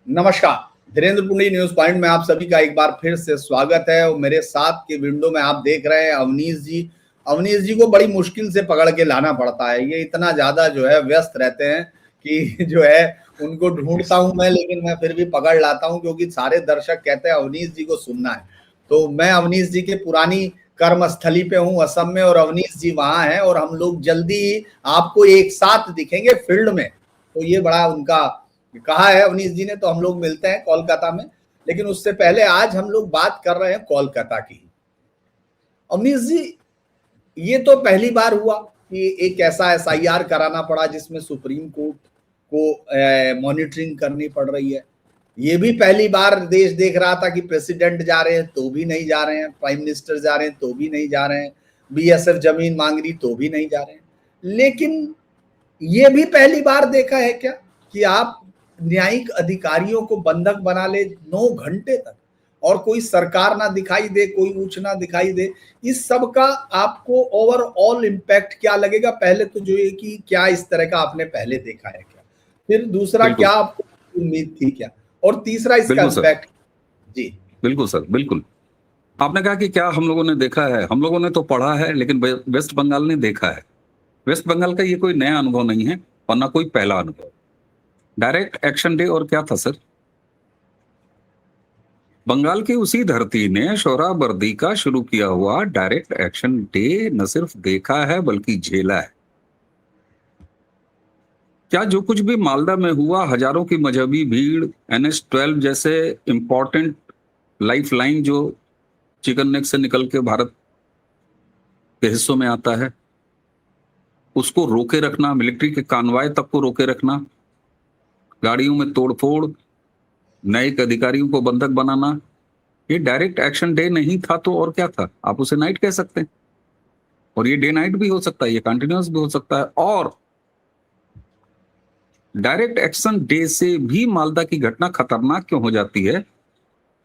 नमस्कार। Dhirendra पुंडी news point में आप सभी का एक बार फिर से स्वागत है। और मेरे साथ के विंडो में आप देख रहे हैं अवनीश जी। अवनीश जी को बड़ी मुश्किल से पकड़ के लाना पड़ता है, ये इतना ज्यादा जो है व्यस्त रहते हैं कि जो है उनको ढूंढता हूं मैं, लेकिन मैं फिर भी पकड़ लाता हूं क्योंकि सारे दर्शक कहते हैं अवनीश जी को सुनना है। तो मैं अवनीश जी के पुरानी कर्मस्थली पे हूँ असम में, और अवनीश जी वहां हैं, और हम लोग जल्दी ही आपको एक साथ दिखेंगे फील्ड में। तो ये बड़ा उनका कहा है अवनीश जी ने, तो हम लोग मिलते हैं कोलकाता में। लेकिन उससे पहले आज हम लोग बात कर रहे हैं कोलकाता की। अवनीश जी, ये तो पहली बार हुआ कि एक ऐसा एसआईआर कराना पड़ा जिसमें सुप्रीम कोर्ट को मॉनिटरिंग करनी पड़ रही है। ये भी पहली बार देश देख रहा था कि प्रेसिडेंट जा रहे हैं तो भी नहीं जा रहे हैं, प्राइम मिनिस्टर जा रहे हैं तो भी नहीं जा रहे हैं, बीएसएफ जमीन मांग रही तो भी नहीं जा रहे हैं। लेकिन ये भी पहली बार देखा है क्या कि आप न्यायिक अधिकारियों को बंधक बना ले 9 घंटे तक, और कोई सरकार ना दिखाई दे, कोई उच्च ना दिखाई दे। इस सब का आपको ओवरऑल इम्पैक्ट क्या लगेगा? पहले तो जो है कि क्या इस तरह का आपने पहले देखा है क्या, फिर दूसरा क्या बिल्कुल आपको उम्मीद थी क्या, और तीसरा इसका बिल्कुल सर, इम्पैक्ट। जी बिल्कुल सर, बिल्कुल। आपने कहा कि क्या हम लोगों ने देखा है। हम लोगों ने तो पढ़ा है, लेकिन वेस्ट बंगाल ने देखा है। वेस्ट बंगाल का ये कोई नया अनुभव नहीं है और ना कोई पहला अनुभव। डायरेक्ट एक्शन डे और क्या था सर? बंगाल की उसी धरती ने शोहरावर्दी का शुरू किया हुआ डायरेक्ट एक्शन डे न सिर्फ देखा है बल्कि झेला है। क्या जो कुछ भी मालदा में हुआ, हजारों की मजहबी भीड़, NH-12 जैसे इंपॉर्टेंट लाइफलाइन जो चिकन नेक से निकल के भारत के हिस्सों में आता है, उसको रोके रखना, मिलिट्री के कानवाय तक को रोके रखना, गाड़ियों में तोड़फोड़, न्यायिक अधिकारियों को बंधक बनाना, ये डायरेक्ट एक्शन डे नहीं था तो और क्या था? आप उसे नाइट कह सकते हैं, और ये डे नाइट भी हो सकता है, ये कंटिन्यूअस भी हो सकता है। और डायरेक्ट एक्शन डे से भी मालदा की घटना खतरनाक क्यों हो जाती है?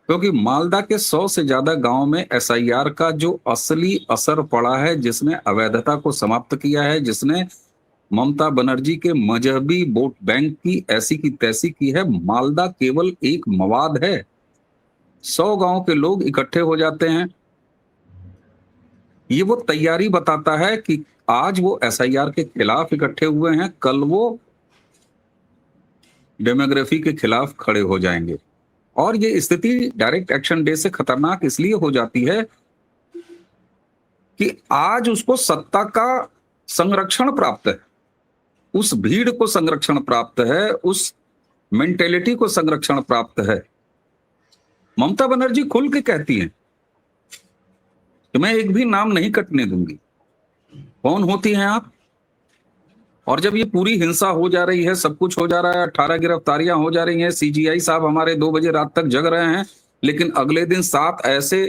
क्योंकि मालदा के 100 से ज्यादा गांव में SIR का जो असली असर पड़ा है, जिसने अवैधता को समाप्त किया है, जिसने ममता बनर्जी के मजहबी वोट बैंक की ऐसी की तैसी की है, मालदा केवल एक मवाद है। 100 गांव के लोग इकट्ठे हो जाते हैं। ये वो तैयारी बताता है कि आज वो SIR के खिलाफ इकट्ठे हुए हैं, कल वो डेमोग्राफी के खिलाफ खड़े हो जाएंगे। और ये स्थिति डायरेक्ट एक्शन डे से खतरनाक इसलिए हो जाती है कि आज उसको सत्ता का संरक्षण प्राप्त है, उस भीड़ को संरक्षण प्राप्त है, उस मेंटेलिटी को संरक्षण प्राप्त है। ममता बनर्जी खुल के कहती हैं कि मैं एक भी नाम नहीं कटने दूंगी। कौन होती हैं आप? और जब ये पूरी हिंसा हो जा रही है, सब कुछ हो जा रहा है, 18 गिरफ्तारियां हो जा रही हैं, CGI साहब हमारे 2 बजे रात तक जग रहे हैं, लेकिन अगले दिन 7 ऐसे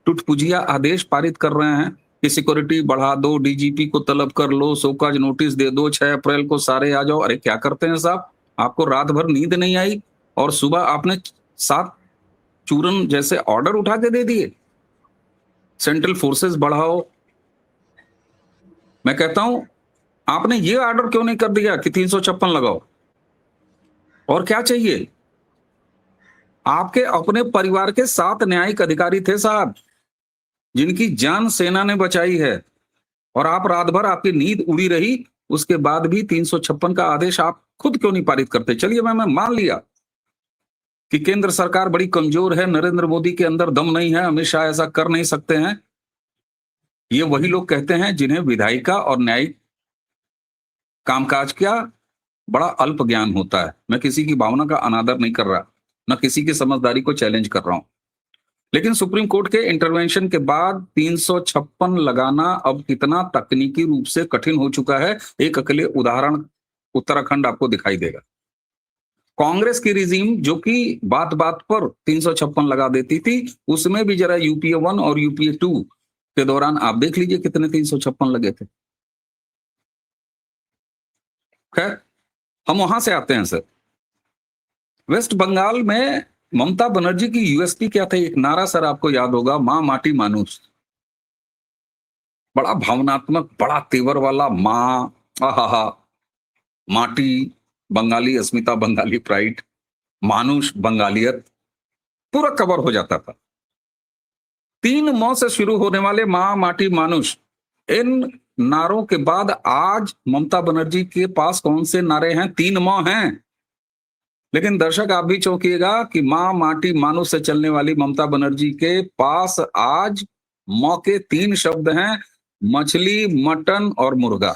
टुटपुजिया आदेश पारित कर रहे हैं कि सिक्योरिटी बढ़ा दो, DGP को तलब कर लो, शोकॉज नोटिस दे दो, 6 अप्रैल को सारे आ जाओ। अरे क्या करते हैं साहब? आपको रात भर नींद नहीं आई और सुबह आपने 7 चूरन जैसे ऑर्डर उठा के दे दिए। सेंट्रल फोर्सेस बढ़ाओ। मैं कहता हूं, आपने ये ऑर्डर क्यों नहीं कर दिया कि 356 लगाओ? और क्या चाहिए? आपके अपने परिवार के 7 न्यायिक अधिकारी थे साहब, जिनकी जान सेना ने बचाई है, और आप रात भर आपकी नींद उड़ी रही, उसके बाद भी 356 का आदेश आप खुद क्यों नहीं पारित करते? चलिए मैं मान लिया कि केंद्र सरकार बड़ी कमजोर है, नरेंद्र मोदी के अंदर दम नहीं है, अमित शाह ऐसा कर नहीं सकते हैं। ये वही लोग कहते हैं जिन्हें विधायिका और न्यायिक कामकाज का बड़ा अल्प ज्ञान होता है। मैं किसी की भावना का अनादर नहीं कर रहा, न किसी की समझदारी को चैलेंज कर रहा हूं, लेकिन सुप्रीम कोर्ट के इंटरवेंशन के बाद 356 लगाना अब कितना तकनीकी रूप से कठिन हो चुका है, एक अकेले उदाहरण उत्तराखंड आपको दिखाई देगा। कांग्रेस की रिजीम जो कि बात बात पर 356 लगा देती थी, उसमें भी जरा UPA 1 और UPA 2 के दौरान आप देख लीजिए कितने 356 लगे थे। खैर, हम वहां से आते हैं सर। वेस्ट बंगाल में ममता बनर्जी की USP क्या था? एक नारा सर आपको याद होगा, मां माटी मानुष। बड़ा भावनात्मक, बड़ा तेवर वाला, मां, आहा, माटी, बंगाली अस्मिता, बंगाली प्राइड। मानुष, बंगालियत पूरा कवर हो जाता था। 3 म से शुरू होने वाले माँ, माटी, मानुष, इन नारों के बाद आज ममता बनर्जी के पास कौन से नारे हैं? 3 म हैं। लेकिन दर्शक आप भी चौंकिएगा कि माँ, माटी, मानुष से चलने वाली ममता बनर्जी के पास आज म के 3 शब्द हैं, मछली, मटन और मुर्गा।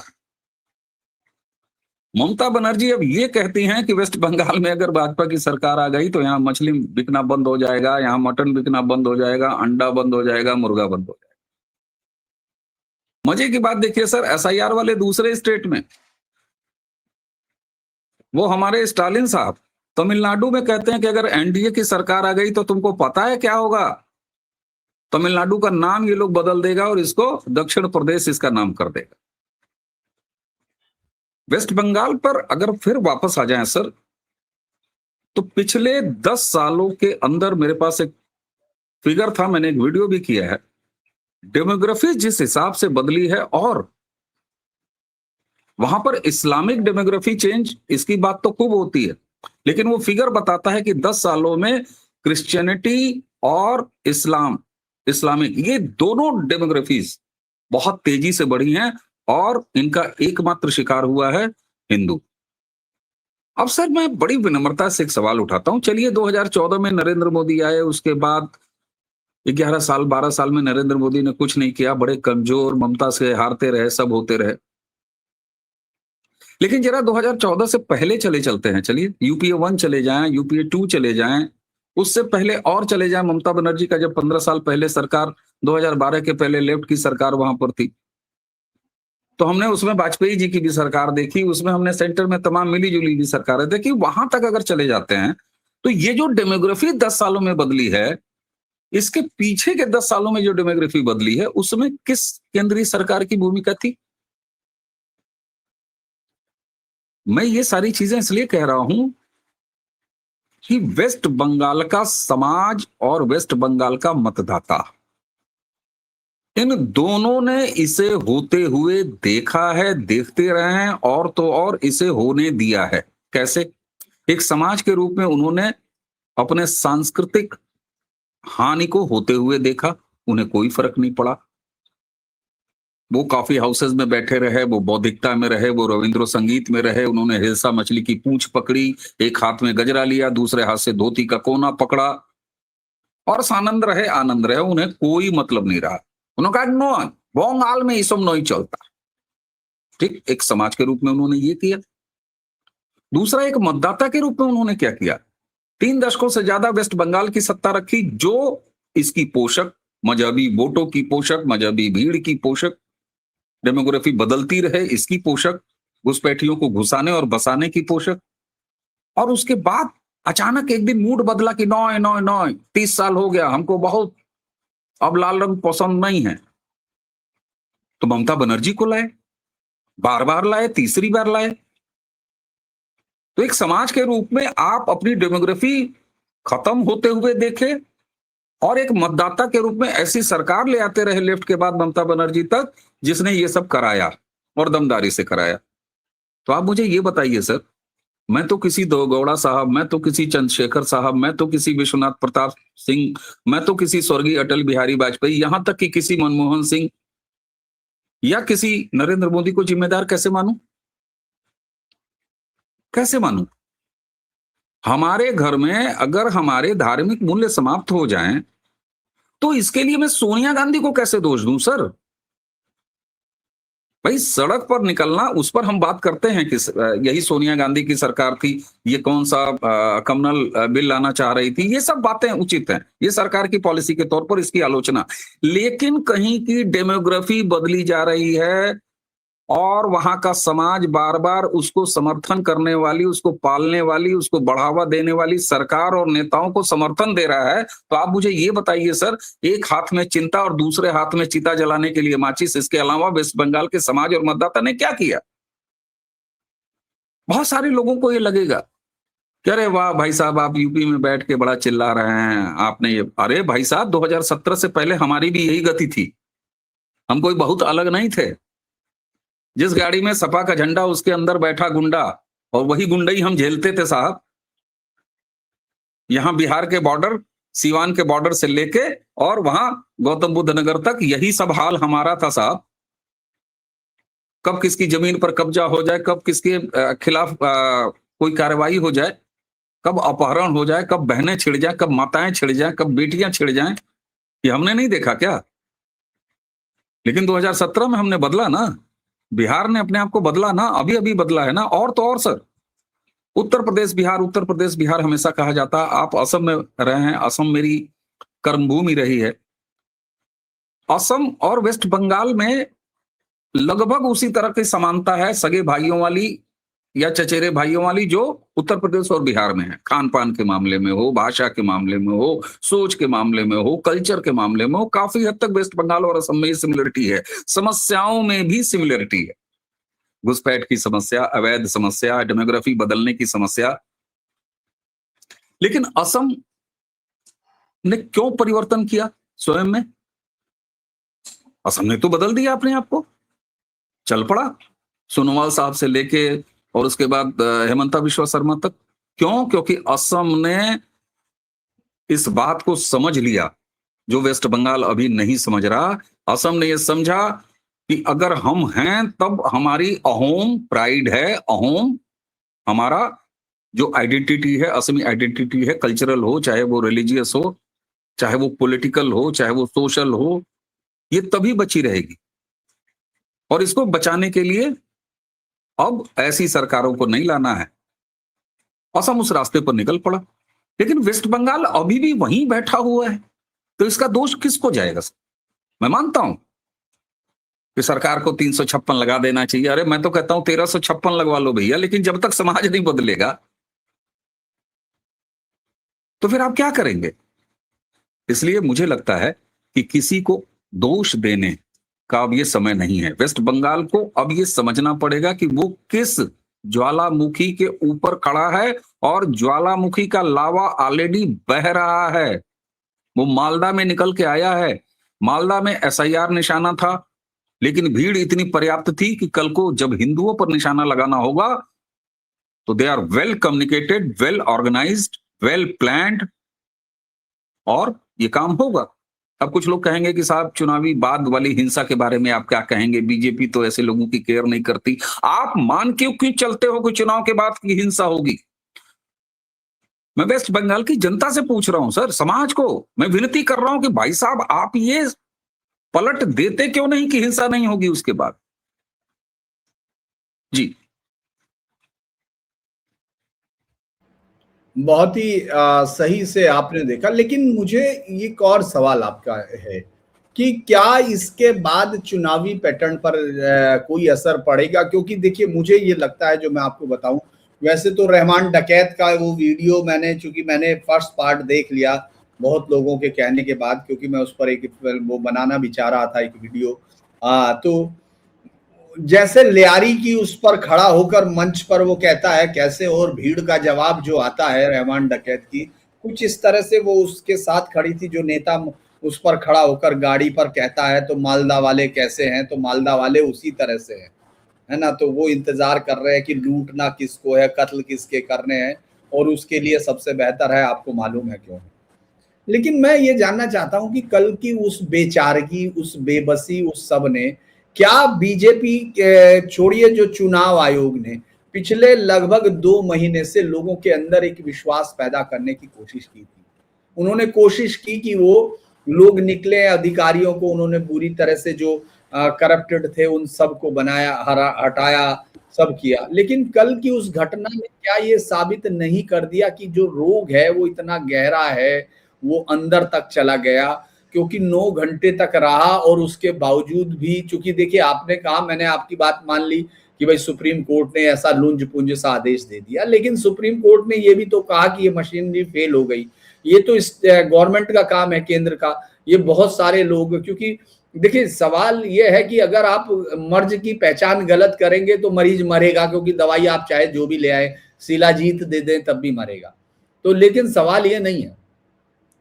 ममता बनर्जी अब ये कहती हैं कि वेस्ट बंगाल में अगर भाजपा की सरकार आ गई तो यहाँ मछली बिकना बंद हो जाएगा, यहाँ मटन बिकना बंद हो जाएगा, अंडा बंद हो जाएगा, मुर्गा बंद हो जाएगा। मजे की बात देखिए सर, एसआईआर वाले दूसरे स्टेट में वो हमारे स्टालिन साहब तमिलनाडु में कहते हैं कि अगर एनडीए की सरकार आ गई तो तुमको पता है क्या होगा? तमिलनाडु का नाम ये लोग बदल देगा और इसको दक्षिण प्रदेश इसका नाम कर देगा। वेस्ट बंगाल पर अगर फिर वापस आ जाएं सर, तो पिछले 10 सालों के अंदर मेरे पास एक फिगर था, मैंने एक वीडियो भी किया है। डेमोग्राफी जिस हिसाब से बदली है और वहां पर इस्लामिक डेमोग्राफी चेंज, इसकी बात तो खूब होती है, लेकिन वो फिगर बताता है कि 10 सालों में क्रिश्चियनिटी और इस्लामिक ये दोनों डेमोग्राफीज बहुत तेजी से बढ़ी हैं और इनका एकमात्र शिकार हुआ है हिंदू। अब सर मैं बड़ी विनम्रता से एक सवाल उठाता हूं, चलिए 2014 में नरेंद्र मोदी आए, उसके बाद 11 साल 12 साल में नरेंद्र मोदी ने कुछ नहीं किया, बड़े कमजोर, ममता से हारते रहे, सब होते रहे। लेकिन जरा 2014 से पहले चलते हैं, चलिए यूपीए 1 चले जाएं, यूपीए 2 चले जाएं, उससे पहले और चले जाएं, ममता बनर्जी का जब 15 साल पहले सरकार, 2012 के पहले लेफ्ट की सरकार वहां पर थी, तो हमने उसमें वाजपेयी जी की भी सरकार देखी, उसमें हमने सेंटर में तमाम मिली जुली भी सरकारें देखी। वहां तक अगर चले जाते हैं तो ये जो डेमोग्राफी 10 सालों में बदली है, इसके पीछे के 10 सालों में जो डेमोग्राफी बदली है उसमें किस केंद्रीय सरकार की भूमिका थी? मैं ये सारी चीजें इसलिए कह रहा हूं कि वेस्ट बंगाल का समाज और वेस्ट बंगाल का मतदाता, इन दोनों ने इसे होते हुए देखा है, देखते रहे हैं और तो और इसे होने दिया है। कैसे? एक समाज के रूप में उन्होंने अपने सांस्कृतिक हानि को होते हुए देखा, उन्हें कोई फर्क नहीं पड़ा। वो कॉफी हाउसेस में बैठे रहे, वो बौद्धिकता में रहे, वो रविंद्र संगीत में रहे, उन्होंने हिल्सा मछली की पूंछ पकड़ी, एक हाथ में गजरा लिया, दूसरे हाथ से धोती का कोना पकड़ा और आनंद रहे, उन्हें कोई मतलब नहीं रहा। उन्होंने कहा नो, बंगाल में ये सब नहीं चलता। ठीक, एक समाज के रूप में उन्होंने ये किया। दूसरा, एक मतदाता के रूप में उन्होंने क्या किया? 3 दशकों से ज्यादा वेस्ट बंगाल की सत्ता रखी, जो इसकी पोषक, मजहबी वोटों की पोषक, मजहबी भीड़ की पोषक, डेमोग्राफी बदलती रहे इसकी पोषक, घुसपैठियों को घुसाने और बसाने की पोषक। और उसके बाद अचानक एक दिन मूड बदला कि नौ नौ नौ 30 साल हो गया, हमको बहुत अब लाल रंग पसंद नहीं है, तो ममता बनर्जी को लाए, बार बार लाए, तीसरी बार लाए। तो एक समाज के रूप में आप अपनी डेमोग्राफी खत्म होते हुए देखे और एक मतदाता के रूप में ऐसी सरकार ले आते रहे लेफ्ट के बाद ममता बनर्जी तक, जिसने ये सब कराया और दमदारी से कराया। तो आप मुझे ये बताइए सर, मैं तो किसी देवेगौड़ा साहब, मैं तो किसी चंद्रशेखर साहब, मैं तो किसी विश्वनाथ प्रताप सिंह, मैं तो किसी स्वर्गीय अटल बिहारी वाजपेयी, यहां तक कि किसी मनमोहन सिंह या किसी नरेंद्र मोदी को जिम्मेदार कैसे मानूं? कैसे मानूं? हमारे घर में अगर हमारे धार्मिक मूल्य समाप्त हो जाएं, तो इसके लिए मैं सोनिया गांधी को कैसे दोष दूं सर? भाई सड़क पर निकलना, उस पर हम बात करते हैं कि यही सोनिया गांधी की सरकार थी, ये कौन सा कम्युनल बिल लाना चाह रही थी, ये सब बातें उचित हैं, ये सरकार की पॉलिसी के तौर पर इसकी आलोचना। लेकिन कहीं की डेमोग्राफी बदली जा रही है और वहां का समाज बार बार उसको समर्थन करने वाली, उसको पालने वाली, उसको बढ़ावा देने वाली सरकार और नेताओं को समर्थन दे रहा है। तो आप मुझे ये बताइए सर, एक हाथ में चिंता और दूसरे हाथ में चिता जलाने के लिए माचिस, इसके अलावा वेस्ट बंगाल के समाज और मतदाता ने क्या किया? बहुत सारे लोगों को ये लगेगा कि अरे वाह भाई साहब, आप यूपी में बैठ के बड़ा चिल्ला रहे हैं, आपने ये, अरे भाई साहब 2017 से पहले हमारी भी यही गति थी, हम कोई बहुत अलग नहीं थे। जिस गाड़ी में सपा का झंडा, उसके अंदर बैठा गुंडा, और वही गुंडई हम झेलते थे साहब। यहां बिहार के बॉर्डर, सीवान के बॉर्डर से लेके और वहां गौतम बुद्ध नगर तक यही सब हाल हमारा था साहब। कब किसकी जमीन पर कब्जा हो जाए, कब किसके खिलाफ कोई कार्रवाई हो जाए, कब अपहरण हो जाए, कब बहनें छिड़ जाए, कब माताएं छिड़ जाए, कब बेटियां छिड़ जाएं, ये हमने नहीं देखा क्या? लेकिन 2017 में हमने बदला ना, बिहार ने अपने आप को बदला ना, अभी अभी बदला है ना। और तो और सर, उत्तर प्रदेश बिहार हमेशा कहा जाता। आप असम में रहे हैं, असम मेरी कर्मभूमि रही है। असम और वेस्ट बंगाल में लगभग उसी तरह की समानता है, सगे भाइयों वाली या चचेरे भाइयों वाली, जो उत्तर प्रदेश और बिहार में है। खान पान के मामले में हो, भाषा के मामले में हो, सोच के मामले में हो, कल्चर के मामले में हो, काफी हद तक वेस्ट बंगाल और असम में सिमिलरिटी है। समस्याओं में भी सिमिलरिटी है। घुसपैठ की समस्या, अवैध समस्या, डेमोग्राफी बदलने की समस्या। लेकिन असम ने क्यों परिवर्तन किया स्वयं में? असम ने तो बदल दिया अपने आप को, चल पड़ा, सोनोवाल साहब से लेके और उसके बाद हेमंता बिश्वा शर्मा तक। क्यों? क्योंकि असम ने इस बात को समझ लिया जो वेस्ट बंगाल अभी नहीं समझ रहा। असम ने यह समझा कि अगर हम हैं तब हमारी अहोम प्राइड है, अहोम हमारा जो आइडेंटिटी है, असमी आइडेंटिटी है, कल्चरल हो, चाहे वो रिलीजियस हो, चाहे वो पॉलिटिकल हो, चाहे वो सोशल हो, ये तभी बची रहेगी। और इसको बचाने के लिए अब ऐसी सरकारों को नहीं लाना है। असम उस रास्ते पर निकल पड़ा, लेकिन वेस्ट बंगाल अभी भी वहीं बैठा हुआ है। तो इसका दोष किसको जाएगा? मैं मानता हूं कि सरकार को 356 लगा देना चाहिए। अरे मैं तो कहता हूं 1356 लगवा लो भैया, लेकिन जब तक समाज नहीं बदलेगा तो फिर आप क्या करेंगे? इसलिए मुझे लगता है कि किसी को दोष देने का अब ये समय नहीं है। वेस्ट बंगाल को अब ये समझना पड़ेगा कि वो किस ज्वालामुखी के ऊपर खड़ा है, और ज्वालामुखी का लावा ऑलरेडी बह रहा है। वो मालदा में निकल के आया है। मालदा में एसआईआर निशाना था, लेकिन भीड़ इतनी पर्याप्त थी कि कल को जब हिंदुओं पर निशाना लगाना होगा तो they are well communicated, well organised, well planned, और ये काम होगा। अब कुछ लोग कहेंगे कि साहब चुनावी बाद वाली हिंसा के बारे में आप क्या कहेंगे? बीजेपी तो ऐसे लोगों की केयर नहीं करती। आप मान क्यों चलते हो कि चुनाव के बाद की हिंसा होगी? मैं वेस्ट बंगाल की जनता से पूछ रहा हूं सर, समाज को मैं विनती कर रहा हूं कि भाई साहब आप ये पलट देते क्यों नहीं कि हिंसा नहीं होगी उसके बाद? जी। बहुत ही सही से आपने देखा, लेकिन मुझे एक और सवाल आपका है कि क्या इसके बाद चुनावी पैटर्न पर कोई असर पड़ेगा? क्योंकि देखिए मुझे ये लगता है, जो मैं आपको बताऊं, वैसे तो रहमान डकैत का वो वीडियो चूंकि मैंने फर्स्ट पार्ट देख लिया बहुत लोगों के कहने के बाद, क्योंकि मैं उस पर एक वो बनाना भी चाह रहा था एक वीडियो। तो जैसे लियारी की उस पर खड़ा होकर मंच पर वो कहता है कैसे, और भीड़ का जवाब जो आता है रहमान डकैत की, कुछ इस तरह से वो उसके साथ खड़ी थी जो नेता उस पर खड़ा होकर गाड़ी पर कहता है तो मालदा वाले कैसे हैं, तो मालदा वाले उसी तरह से हैं, है ना। तो वो इंतजार कर रहे हैं कि लूटना किसको है, कत्ल किसके करने हैं, और उसके लिए सबसे बेहतर है आपको मालूम है क्यों। लेकिन मैं ये जानना चाहता हूं कि कल की उस बेचारगी, उस बेबसी, उस सब ने क्या बीजेपी छोड़िए, जो चुनाव आयोग ने पिछले लगभग 2 महीने से लोगों के अंदर एक विश्वास पैदा करने की कोशिश की थी। उन्होंने कोशिश की कि वो लोग निकले, अधिकारियों को उन्होंने बुरी तरह से जो करप्टेड थे उन सब को बनाया, हटाया, सब किया। लेकिन कल की उस घटना ने क्या ये साबित नहीं कर दिया कि जो रोग है वो इतना गहरा है, वो अंदर तक चला गया? क्योंकि 9 घंटे तक रहा और उसके बावजूद भी, चूंकि देखिए आपने कहा, मैंने आपकी बात मान ली कि भाई सुप्रीम कोर्ट ने ऐसा लुंज पुंज सा आदेश दे दिया, लेकिन सुप्रीम कोर्ट ने ये भी तो कहा कि ये मशीनरी फेल हो गई। ये तो इस गवर्नमेंट का काम है, केंद्र का। ये बहुत सारे लोग, क्योंकि देखिए सवाल ये है कि अगर आप मर्ज की पहचान गलत करेंगे तो मरीज मरेगा, क्योंकि दवाई आप चाहे जो भी ले आए, शिलाजीत दे दें तब भी मरेगा। तो लेकिन सवाल ये नहीं है,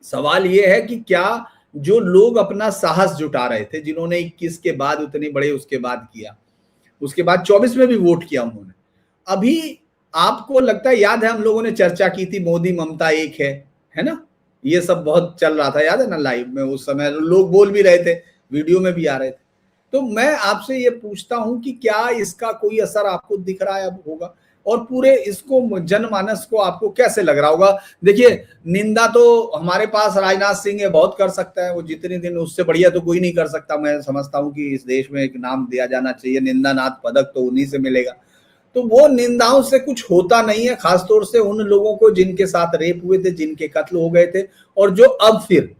सवाल ये है कि क्या जो लोग अपना साहस जुटा रहे थे, जिन्होंने 21 के बाद उतने बड़े उसके बाद किया, उसके बाद 24 में भी वोट किया उन्होंने, अभी आपको लगता है, याद है हम लोगों ने चर्चा की थी मोदी ममता एक है, है ना? ये सब बहुत चल रहा था, याद है ना, लाइव में उस समय लोग बोल भी रहे थे, वीडियो में भी आ रहे थे। तो मैं आपसे ये पूछता हूं कि क्या इसका कोई असर आपको दिख रहा है अब होगा, और पूरे इसको जनमानस को आपको कैसे लग रहा होगा? देखिए, निंदा तो हमारे पास राजनाथ सिंह है, बहुत कर सकता है वो, जितने दिन उससे बढ़िया तो कोई नहीं कर सकता। मैं समझता हूं कि इस देश में एक नाम दिया जाना चाहिए, निंदानाथ पदक तो उन्हीं से मिलेगा। तो वो निंदाओं से कुछ होता नहीं है, खासतौर से उन लोगों को जिनके साथ रेप हुए थे, जिनके कत्ल हो गए थे, और जो अब फिर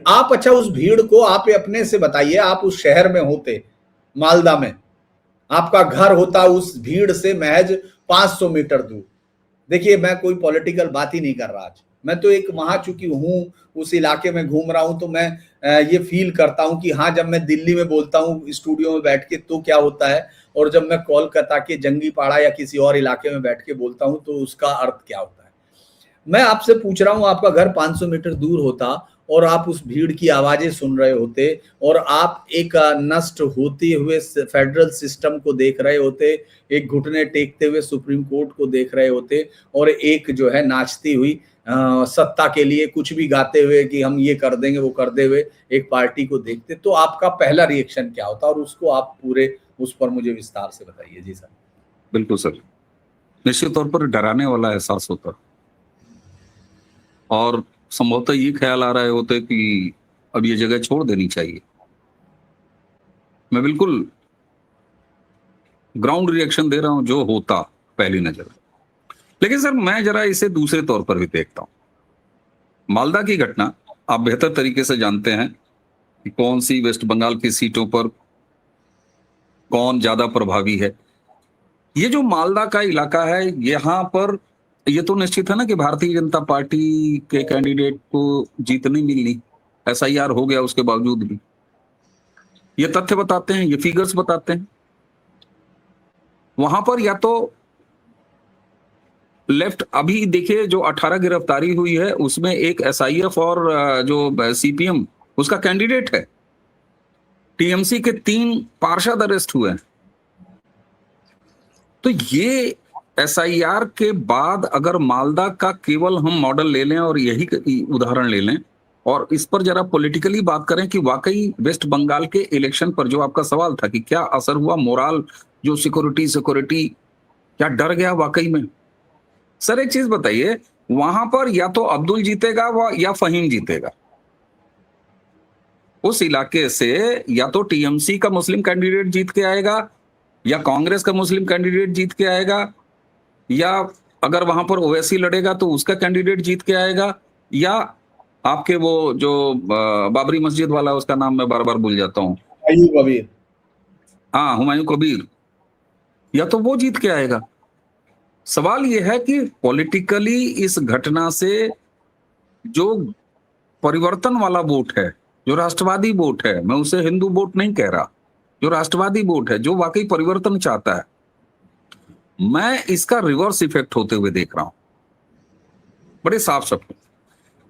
आप, अच्छा उस भीड़ को आप अपने से बताइए, आप उस शहर में होते, मालदा में, आपका घर होता उस भीड़ से महज 500 मीटर दूर। देखिए, मैं कोई पॉलिटिकल बात ही नहीं कर रहा आज, मैं तो एक वहां चूंकि हूं, उस इलाके में घूम रहा हूं, तो मैं ये फील करता हूं कि हाँ, जब मैं दिल्ली में बोलता हूं स्टूडियो में बैठ के तो क्या होता है, और जब मैं कोलकाता के जंगीपाड़ा या किसी और इलाके में बैठ के बोलता हूं तो उसका अर्थ क्या होता है। मैं आपसे पूछ रहा हूं, आपका घर 500 मीटर दूर होता और आप उस भीड़ की आवाजें सुन रहे होते, और आप एक नष्ट होते हुए फेडरल सिस्टम को देख रहे होते, एक घुटने टेकते हुए सुप्रीम कोर्ट को देख रहे होते, और एक जो है नाचती हुई सत्ता के लिए कुछ भी गाते हुए कि हम ये कर देंगे वो कर दे हुए एक पार्टी को देखते, तो आपका पहला रिएक्शन क्या होता? और उसको आप पूरे उस पर मुझे विस्तार से बताइए। जी सर। बिल्कुल सर, निश्चित तौर पर डराने वाला एहसास होता, और संभवतः ये ख्याल आ रहे होते कि अब ये जगह छोड़ देनी चाहिए। मैं बिल्कुल ग्राउंड रिएक्शन दे रहा हूं जो होता पहली नजर। लेकिन सर, मैं जरा इसे दूसरे तौर पर भी देखता हूं। मालदा की घटना आप बेहतर तरीके से जानते हैं कि कौन सी वेस्ट बंगाल की सीटों पर कौन ज्यादा प्रभावी है। ये जो मालदा का इलाका है, यहाँ पर ये तो निश्चित है ना कि भारतीय जनता पार्टी के कैंडिडेट को जीत नहीं मिलनी, एसआईआर हो गया उसके बावजूद भी। ये तथ्य बताते हैं, ये फिगर्स बताते हैं। वहां पर या तो लेफ्ट, अभी देखिए जो 18 गिरफ्तारी हुई है उसमें एक एसआईएफ और जो सीपीएम उसका कैंडिडेट है। टीएमसी के 3 पार्षद अरेस्ट हुए हैं। तो ये एसआईआर के बाद अगर मालदा का केवल हम मॉडल ले लें और यही उदाहरण ले लें, और इस पर जरा पॉलिटिकली बात करें कि वाकई वेस्ट बंगाल के इलेक्शन पर जो आपका सवाल था कि क्या असर हुआ, मोरल, जो सिक्योरिटी क्या डर गया वाकई में? सर एक चीज बताइए, वहां पर या तो अब्दुल जीतेगा या फहीम जीतेगा। उस इलाके से या तो टीएमसी का मुस्लिम कैंडिडेट जीत के आएगा, या कांग्रेस का मुस्लिम कैंडिडेट जीत के आएगा, या अगर वहां पर ओवैसी लड़ेगा तो उसका कैंडिडेट जीत के आएगा, या आपके वो जो बाबरी मस्जिद वाला, उसका नाम मैं बार बार भूल जाता हूँ, हुमायूं कबीर। हाँ, हुमायूं कबीर, या तो वो जीत के आएगा। सवाल यह है कि पॉलिटिकली इस घटना से जो परिवर्तन वाला वोट है, जो राष्ट्रवादी वोट है, मैं उसे हिंदू वोट नहीं कह रहा, जो राष्ट्रवादी वोट है, जो वाकई परिवर्तन चाहता है, मैं इसका रिवर्स इफेक्ट होते हुए देख रहा हूं बड़े साफ शब्दों।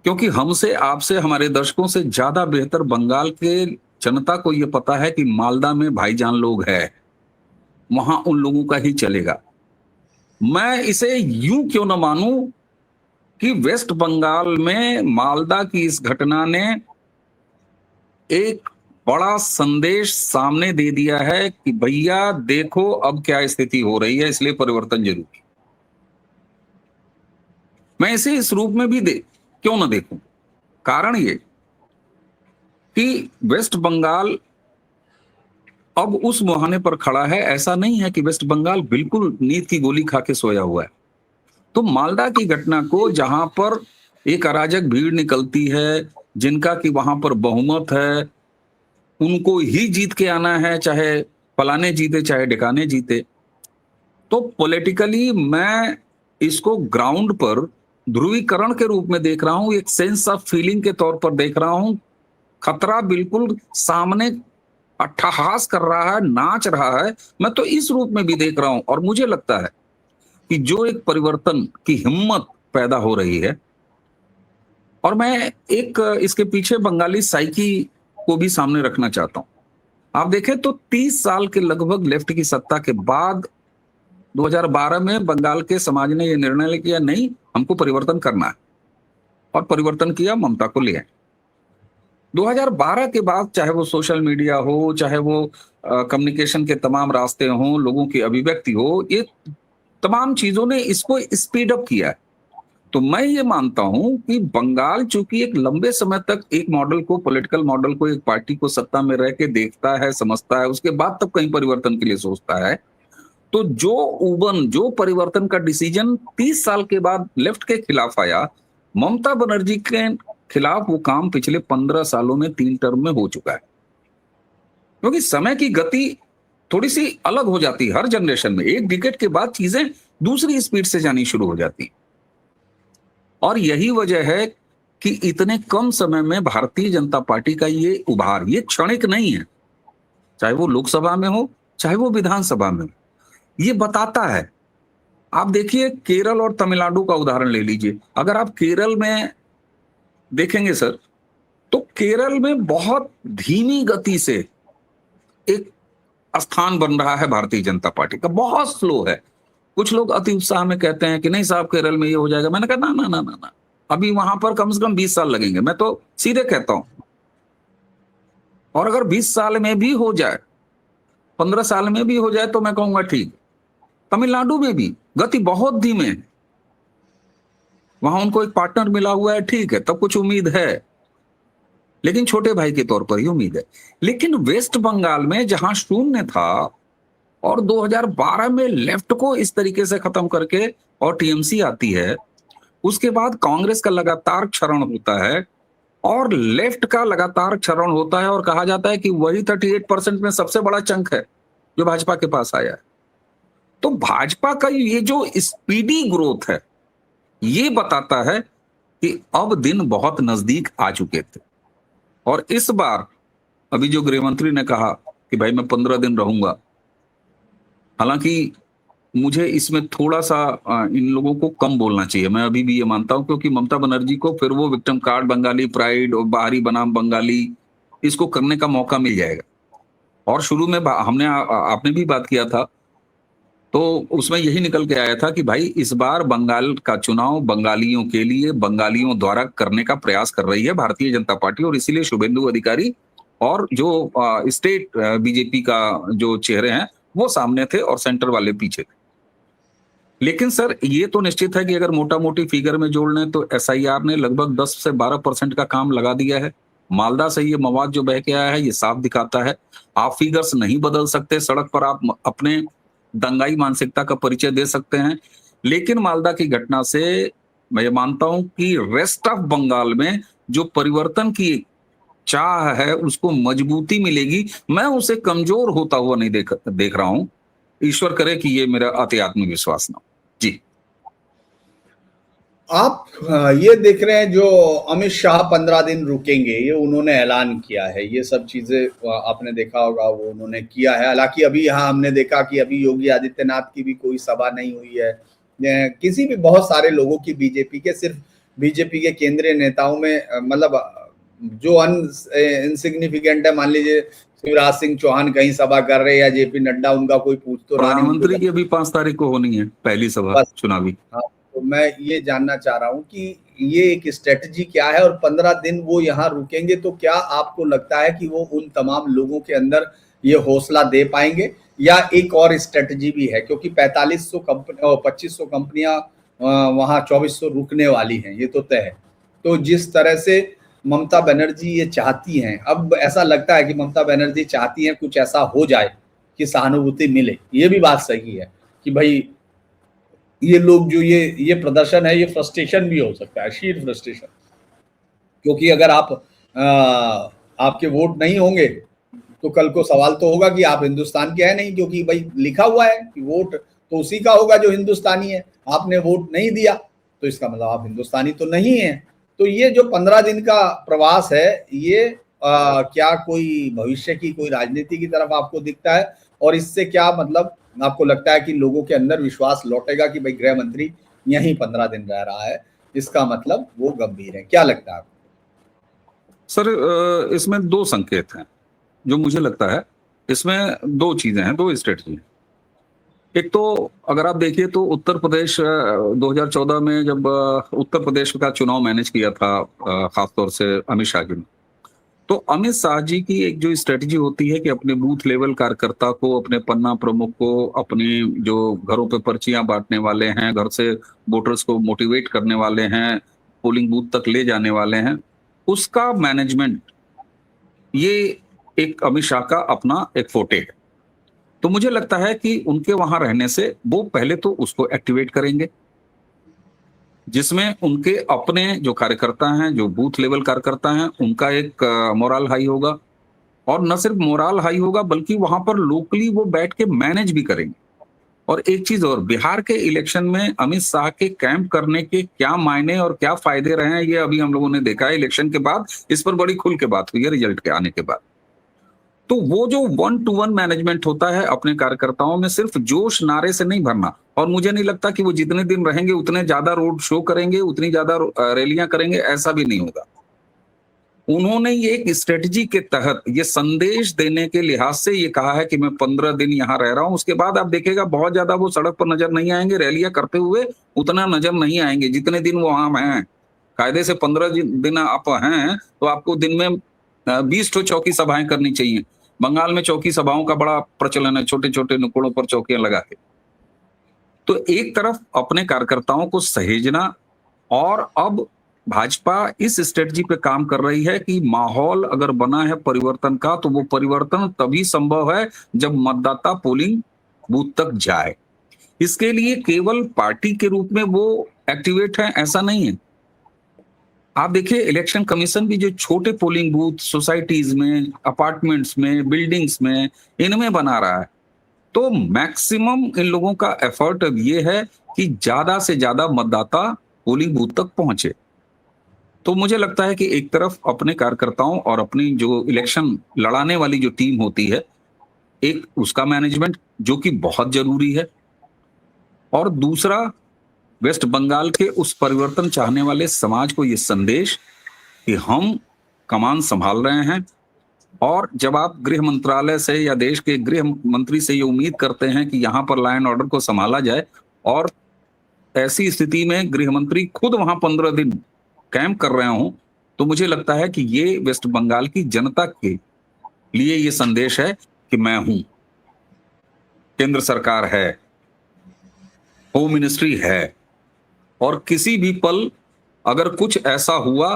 क्योंकि हमसे, आपसे, हमारे दर्शकों से ज्यादा बेहतर बंगाल के जनता को यह पता है कि मालदा में भाईजान लोग हैं, वहां उन लोगों का ही चलेगा। मैं इसे यूं क्यों न मानूं कि वेस्ट बंगाल में मालदा की इस घटना ने एक बड़ा संदेश सामने दे दिया है कि भैया देखो अब क्या स्थिति हो रही है, इसलिए परिवर्तन जरूरी। मैं इसे इस रूप में भी क्यों ना देखूं? कारण ये कि वेस्ट बंगाल अब उस मुहाने पर खड़ा है। ऐसा नहीं है कि वेस्ट बंगाल बिल्कुल नींद की गोली खा के सोया हुआ है। तो मालदा की घटना को, जहां पर एक अराजक भीड़ निकलती है, जिनका कि वहां पर बहुमत है, उनको ही जीत के आना है, चाहे फलाने जीते चाहे ढिकाने जीते। तो पॉलिटिकली मैं इसको ग्राउंड पर ध्रुवीकरण के रूप में देख रहा हूं, एक सेंस ऑफ फीलिंग के तौर पर देख रहा हूं। खतरा बिल्कुल सामने अट्टहास कर रहा है, नाच रहा है। मैं तो इस रूप में भी देख रहा हूं, और मुझे लगता है कि जो एक परिवर्तन की हिम्मत पैदा हो रही है, और मैं एक इसके पीछे बंगाली साइकी को भी सामने रखना चाहता हूं। आप देखें तो 30 साल के लगभग लेफ्ट की सत्ता के बाद 2012 में बंगाल के समाज ने यह निर्णय किया, नहीं, हमको परिवर्तन करना है। और परिवर्तन किया, ममता को ले आए। 2012 के बाद चाहे वो सोशल मीडिया हो, चाहे वो कम्युनिकेशन के तमाम रास्ते हों, लोगों की अभिव्यक्ति हो, ये तमाम चीजों ने इसको स्पीड अप किया है। तो मैं ये मानता हूं कि बंगाल चूंकि एक लंबे समय तक एक मॉडल को, पॉलिटिकल मॉडल को, एक पार्टी को सत्ता में रह के देखता है, समझता है, उसके बाद तब कहीं परिवर्तन के लिए सोचता है। तो जो परिवर्तन का डिसीजन 30 साल के बाद लेफ्ट के खिलाफ आया, ममता बनर्जी के खिलाफ वो काम पिछले 15 सालों में 3 टर्म में हो चुका है। क्योंकि समय की गति थोड़ी सी अलग हो जाती है हर जनरेशन में। एक डिकेड के बाद चीजें दूसरी स्पीड से जानी शुरू हो जाती है। और यही वजह है कि इतने कम समय में भारतीय जनता पार्टी का ये उभार, ये क्षणिक नहीं है, चाहे वो लोकसभा में हो, चाहे वो विधानसभा में हो, ये बताता है। आप देखिए केरल और तमिलनाडु का उदाहरण ले लीजिए। अगर आप केरल में देखेंगे सर, तो केरल में बहुत धीमी गति से एक स्थान बन रहा है भारतीय जनता पार्टी का, बहुत स्लो है। कुछ लोग अति उत्साह में कहते हैं कि नहीं साहब केरल में ये हो जाएगा। मैंने कहा ना ना ना ना ना, अभी वहां पर कम से कम 20 साल लगेंगे, मैं तो सीधे कहता हूं। और अगर 20 साल में भी हो जाए, 15 साल में भी हो जाए, तो मैं कहूंगा ठीक। तमिलनाडु में भी गति बहुत धीमे है, वहां उनको एक पार्टनर मिला हुआ है, ठीक है, तब कुछ उम्मीद है, लेकिन छोटे भाई के तौर पर ही उम्मीद है। लेकिन वेस्ट बंगाल में जहां शून्य था और 2012 में लेफ्ट को इस तरीके से खत्म करके और टीएमसी आती है, उसके बाद कांग्रेस का लगातार क्षरण होता है और लेफ्ट का लगातार क्षरण होता है, और कहा जाता है कि वही 38% में सबसे बड़ा चंक है जो भाजपा के पास आया है। तो भाजपा का ये जो स्पीडी ग्रोथ है, ये बताता है कि अब दिन बहुत नजदीक आ चुके थे। और इस बार अभी जो गृह मंत्री ने कहा कि भाई मैं 15 दिन रहूंगा, हालांकि मुझे इसमें थोड़ा सा इन लोगों को कम बोलना चाहिए, मैं अभी भी ये मानता हूं, क्योंकि ममता बनर्जी को फिर वो विक्टिम कार्ड बंगाली प्राइड और बाहरी बनाम बंगाली, इसको करने का मौका मिल जाएगा। और शुरू में आपने भी बात किया था, तो उसमें यही निकल के आया था कि भाई इस बार बंगाल का चुनाव बंगालियों के लिए, बंगालियों द्वारा करने का प्रयास कर रही है भारतीय जनता पार्टी, और इसीलिए शुभेंदु अधिकारी और जो स्टेट बीजेपी का जो चेहरे हैं वो सामने थे और सेंटर वाले पीछे थे। लेकिन सर ये तो निश्चित है कि अगर मोटा मोटी फिगर में जोड़ लें तो एसआईआर ने लगभग 10 से 12% का काम लगा दिया है। मालदा से ये मवाद जो बह के आया है, ये साफ दिखाता है। आप फिगर्स नहीं बदल सकते, सड़क पर आप अपने दंगाई मानसिकता का परिचय दे सकते हैं, लेकिन मालदा की घटना से मैं ये मानता हूं कि रेस्ट ऑफ बंगाल में जो परिवर्तन की चाह है उसको मजबूती मिलेगी। मैं उसे कमजोर होता हुआ नहीं देख रहा हूं। ईश्वर करे कि ये मेरा अति आत्मविश्वास ना हो। जी, आप ये देख रहे हैं जो अमित शाह 15 दिन रुकेंगे, ये उन्होंने ऐलान किया है, ये सब चीजें आपने देखा होगा वो उन्होंने किया है। हालांकि अभी यहाँ हमने देखा कि अभी योगी आदित्यनाथ की भी कोई सभा नहीं हुई है, किसी भी बहुत सारे लोगों की बीजेपी के, सिर्फ बीजेपी के केंद्रीय नेताओं में मतलब जो इनसिग्निफिकेंट है, मान लीजिए शिवराज सिंह चौहान कहीं सभा कर रहे हैं या जेपी नड्डा, उनका कोई पूछ तो रहा नहीं। प्रधानमंत्री की अभी 5 तारीख को होनी है पहली सभा चुनावी। हाँ, तो मैं ये जानना चाह रहा हूँ कि ये एक स्ट्रेटजी क्या है, और 15 दिन वो यहाँ रुकेंगे तो क्या आपको लगता है कि वो उन तमाम लोगों के अंदर ये हौसला दे पाएंगे, या एक और स्ट्रेटजी भी है? क्योंकि 4500 कंपनी और 2500 कंपनियां वहाँ 2400 रुकने वाली हैं, ये तो तय है। तो जिस तरह से ममता बनर्जी ये चाहती हैं, अब ऐसा लगता है कि ममता बनर्जी चाहती हैं कुछ ऐसा हो जाए कि सहानुभूति मिले। ये भी बात सही है कि भाई ये लोग जो ये प्रदर्शन है, ये फ्रस्ट्रेशन भी हो सकता है, शीर फ्रस्ट्रेशन, क्योंकि अगर आपके वोट नहीं होंगे तो कल को सवाल तो होगा कि आप हिंदुस्तान के हैं नहीं, क्योंकि भाई लिखा हुआ है कि वोट तो उसी का होगा जो हिंदुस्तानी है। आपने वोट नहीं दिया तो इसका मतलब आप हिंदुस्तानी तो नहीं है। तो ये जो 15 दिन का प्रवास है, ये क्या कोई भविष्य की कोई राजनीति की तरफ आपको दिखता है, और इससे क्या मतलब आपको लगता है कि लोगों के अंदर विश्वास लौटेगा कि भाई गृह मंत्री यहीं 15 दिन रह रहा है, इसका मतलब वो गंभीर है? क्या लगता है आपको? सर इसमें 2 संकेत हैं जो मुझे लगता है, इसमें 2 चीजें हैं, 2 स्ट्रेटजी हैं। एक तो अगर आप देखिए तो उत्तर प्रदेश 2014 में जब उत्तर प्रदेश का चुनाव मैनेज किया था, खासतौर से अमित शाह जी ने, तो अमित शाह जी की एक जो स्ट्रेटजी होती है कि अपने बूथ लेवल कार्यकर्ता को, अपने पन्ना प्रमुख को, अपने जो घरों पे पर्चियां बांटने वाले हैं, घर से वोटर्स को मोटिवेट करने वाले हैं, पोलिंग बूथ तक ले जाने वाले हैं, उसका मैनेजमेंट, ये एक अमित शाह का अपना एक फोटे है। तो मुझे लगता है कि उनके वहां रहने से वो पहले तो उसको एक्टिवेट करेंगे, जिसमें उनके अपने जो कार्यकर्ता हैं, जो बूथ लेवल कार्यकर्ता हैं, उनका एक मोरल हाई होगा। और न सिर्फ मोरल हाई होगा बल्कि वहां पर लोकली वो बैठ के मैनेज भी करेंगे। और एक चीज और, बिहार के इलेक्शन में अमित शाह के कैंप करने के क्या मायने और क्या फायदे रहे हैं, ये अभी हम लोगों ने देखा है इलेक्शन के बाद। इस पर बड़ी खुल के बात हुई है रिजल्ट के आने के बाद। तो वो जो 1-to-1 मैनेजमेंट होता है अपने कार्यकर्ताओं में, सिर्फ जोश नारे से नहीं भरना। और मुझे नहीं लगता कि वो जितने दिन रहेंगे उतने ज्यादा रोड शो करेंगे, उतनी ज्यादा रैलियां करेंगे, ऐसा भी नहीं होगा। उन्होंने ये एक स्ट्रेटजी के तहत ये संदेश देने के लिहाज से ये कहा है कि मैं 15 दिन यहाँ रह रहा हूं। उसके बाद आप देखेगा बहुत ज्यादा वो सड़क पर नजर नहीं आएंगे, रैलियां करते हुए उतना नजर नहीं आएंगे जितने दिन वो वहां हैं। कायदे से 15 दिन आप हैं तो आपको दिन में 20 तो चौकी सभाएं करनी चाहिए। बंगाल में चौकी सभाओं का बड़ा प्रचलन है, छोटे छोटे नुक्कड़ों पर चौकियां लगा के। तो एक तरफ अपने कार्यकर्ताओं को सहेजना, और अब भाजपा इस स्ट्रेटजी पे काम कर रही है कि माहौल अगर बना है परिवर्तन का, तो वो परिवर्तन तभी संभव है जब मतदाता पोलिंग बूथ तक जाए। इसके लिए केवल पार्टी के रूप में वो एक्टिवेट है ऐसा नहीं है। आप देखिए इलेक्शन कमीशन भी जो छोटे पोलिंग बूथ सोसाइटीज में, अपार्टमेंट्स में, बिल्डिंग्स में, इनमें बना रहा है। तो मैक्सिमम इन लोगों का एफर्ट अब ये है कि ज्यादा से ज्यादा मतदाता पोलिंग बूथ तक पहुंचे। तो मुझे लगता है कि एक तरफ अपने कार्यकर्ताओं और अपनी जो इलेक्शन लड़ाने वाली जो टीम होती है, एक उसका मैनेजमेंट जो कि बहुत जरूरी है, और दूसरा वेस्ट बंगाल के उस परिवर्तन चाहने वाले समाज को ये संदेश कि हम कमान संभाल रहे हैं। और जब आप गृह मंत्रालय से या देश के गृह मंत्री से ये उम्मीद करते हैं कि यहाँ पर लॉ एंड ऑर्डर को संभाला जाए, और ऐसी स्थिति में गृह मंत्री खुद वहां 15 दिन कैंप कर रहे हों, तो मुझे लगता है कि ये वेस्ट बंगाल की जनता के लिए ये संदेश है कि मैं हूं, केंद्र सरकार है, होम मिनिस्ट्री है, और किसी भी पल अगर कुछ ऐसा हुआ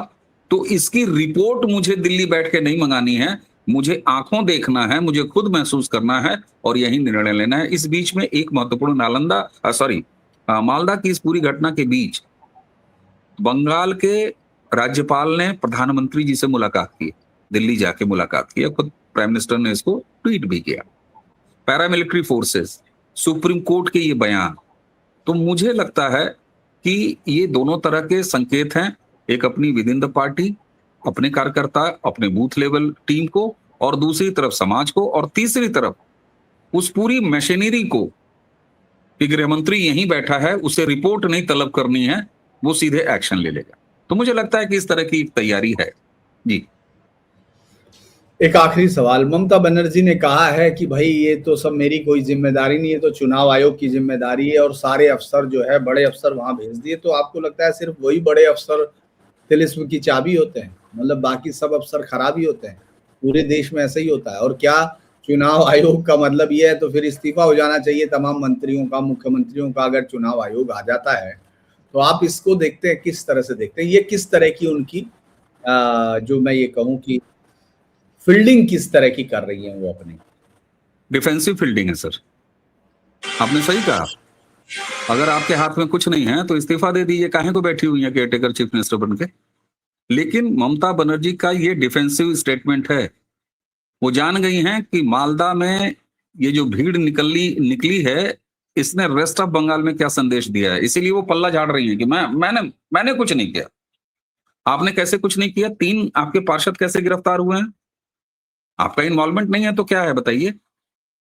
तो इसकी रिपोर्ट मुझे दिल्ली बैठ के नहीं मंगानी है, मुझे आंखों देखना है, मुझे खुद महसूस करना है और यही निर्णय लेना है। इस बीच में एक महत्वपूर्ण मालदा की इस पूरी घटना के बीच बंगाल के राज्यपाल ने प्रधानमंत्री जी से मुलाकात की, दिल्ली जाके मुलाकात की, खुद प्राइम मिनिस्टर ने इसको ट्वीट भी किया। पैरामिलिट्री फोर्सेस, सुप्रीम कोर्ट के ये बयान, तो मुझे लगता है कि ये दोनों तरह के संकेत हैं, एक अपनी विद इन द पार्टी, अपने कार्यकर्ता, अपने बूथ लेवल टीम को, और दूसरी तरफ समाज को, और तीसरी तरफ उस पूरी मशीनरी को कि गृह मंत्री यहीं बैठा है, उसे रिपोर्ट नहीं तलब करनी है, वो सीधे एक्शन ले लेगा। तो मुझे लगता है कि इस तरह की तैयारी है जी। एक आखिरी सवाल, ममता बनर्जी ने कहा है कि भाई ये तो सब मेरी कोई जिम्मेदारी नहीं है, तो चुनाव आयोग की जिम्मेदारी है, और सारे अफसर जो है बड़े अफसर वहां भेज दिए। तो आपको लगता है सिर्फ वही बड़े अफसर तिलिस्म की चाबी होते हैं, मतलब बाकी सब अफसर खराब ही होते हैं? पूरे देश में ऐसा ही होता है? और क्या चुनाव आयोग का मतलब ये है तो फिर इस्तीफा हो जाना चाहिए तमाम मंत्रियों का, मुख्यमंत्रियों का, अगर चुनाव आयोग आ जाता है? तो आप इसको देखते हैं, किस तरह से देखते हैं? ये किस तरह की उनकी जो मैं ये कहूँ कि फील्डिंग किस तरह की कर रही है वो अपनी? डिफेंसिव फील्डिंग है सर, आपने सही कहा। अगर आपके हाथ में कुछ नहीं है तो इस्तीफा दे दीजिए, काहे को बैठी हुई है केयरटेकर चीफ मिनिस्टर बन के। लेकिन ममता बनर्जी का ये डिफेंसिव स्टेटमेंट है। वो जान गई हैं कि मालदा में ये जो भीड़ निकली है, इसने रेस्ट ऑफ बंगाल में क्या संदेश दिया है, इसीलिए वो पल्ला झाड़ रही है कि मैंने कुछ नहीं किया। आपने कैसे कुछ नहीं किया? 3 आपके पार्षद कैसे गिरफ्तार हुए हैं? आपका इन्वॉल्वमेंट नहीं है तो क्या है बताइए?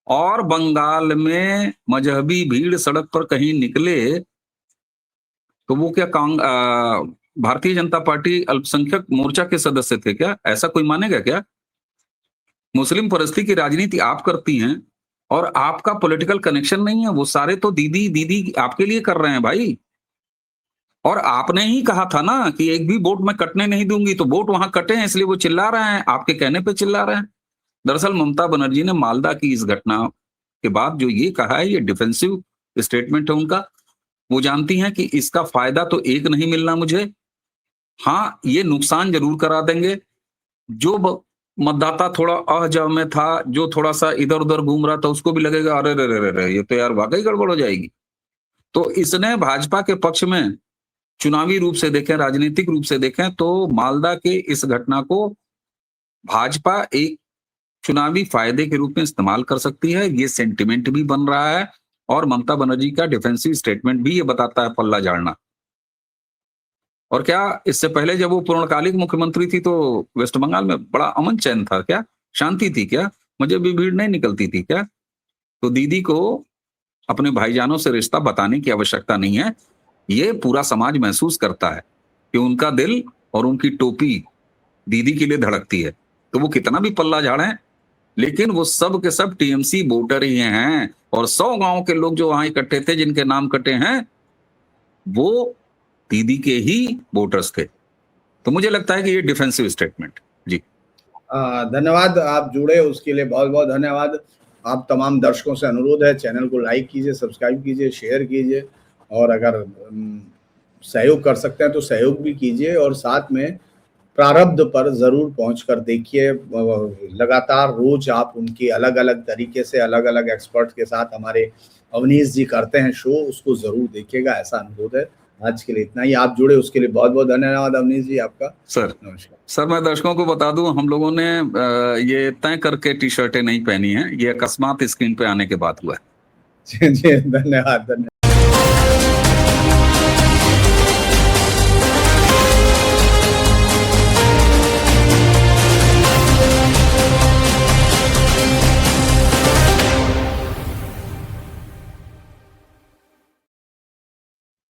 और बंगाल में मजहबी भीड़ सड़क पर कहीं निकले तो वो क्या भारतीय जनता पार्टी अल्पसंख्यक मोर्चा के सदस्य थे क्या? ऐसा कोई मानेगा क्या? मुस्लिम परस्ती की राजनीति आप करती हैं और आपका पॉलिटिकल कनेक्शन नहीं है, वो सारे तो दीदी दीदी आपके लिए कर रहे हैं भाई। और आपने ही कहा था ना कि एक भी वोट मैं कटने नहीं दूंगी, तो वोट वहां कटे हैं इसलिए वो चिल्ला रहे हैं, आपके कहने पे चिल्ला रहे हैं। दरअसल ममता बनर्जी ने मालदा की इस घटना के बाद जो ये कहा है, ये डिफेंसिव स्टेटमेंट है उनका। वो जानती हैं कि इसका फायदा तो एक नहीं मिलना मुझे, हाँ ये नुकसान जरूर करा देंगे। जो मतदाता थोड़ा अहजव में था, जो थोड़ा सा इधर उधर घूम रहा था, उसको भी लगेगा अरे रे रे रे ये तो यार वाकई गड़बड़ हो जाएगी। तो इसने भाजपा के पक्ष में चुनावी रूप से देखें, राजनीतिक रूप से देखें, तो मालदा के इस घटना को भाजपा एक चुनावी फायदे के रूप में इस्तेमाल कर सकती है। ये सेंटिमेंट भी बन रहा है और ममता बनर्जी का डिफेंसिव स्टेटमेंट भी ये बताता है पल्ला झाड़ना। और क्या इससे पहले जब वो पूर्णकालिक मुख्यमंत्री थी तो वेस्ट बंगाल में बड़ा अमन चैन था क्या, शांति थी क्या, मुझे भी भीड़ नहीं निकलती थी क्या? तो दीदी को अपने भाईजानों से रिश्ता बताने की आवश्यकता नहीं है। ये पूरा समाज महसूस करता है कि उनका दिल और उनकी टोपी दीदी के लिए धड़कती है। तो वो कितना भी पल्ला झाड़े, लेकिन वो सब के सब टीएमसी वोटर ही हैं। और 100 गांव के लोग जो वहां इकट्ठे थे, जिनके नाम कटे हैं, वो दीदी के ही वोटर्स थे। तो मुझे लगता है कि ये डिफेंसिव स्टेटमेंट। जी धन्यवाद, आप जुड़े उसके लिए बहुत बहुत धन्यवाद। आप तमाम दर्शकों से अनुरोध है, चैनल को लाइक कीजिए, सब्सक्राइब कीजिए, शेयर कीजिए, और अगर सहयोग कर सकते हैं तो सहयोग भी कीजिए, और साथ में प्रारब्ध पर जरूर पहुंचकर देखिए। लगातार रोज आप उनकी अलग अलग तरीके से अलग अलग एक्सपर्ट के साथ हमारे अवनीश जी करते हैं शो, उसको जरूर देखिएगा, ऐसा अनुरोध है। आज के लिए इतना ही, आप जुड़े उसके लिए बहुत बहुत धन्यवाद अवनीश जी आपका। सर नमस्कार सर, मैं दर्शकों को बता दूं, हम लोगों ने ये तय करके टी शर्टें नहीं पहनी हैं, ये अकस्मात स्क्रीन पे आने के बाद हुआ है। जी धन्यवाद धन्यवाद।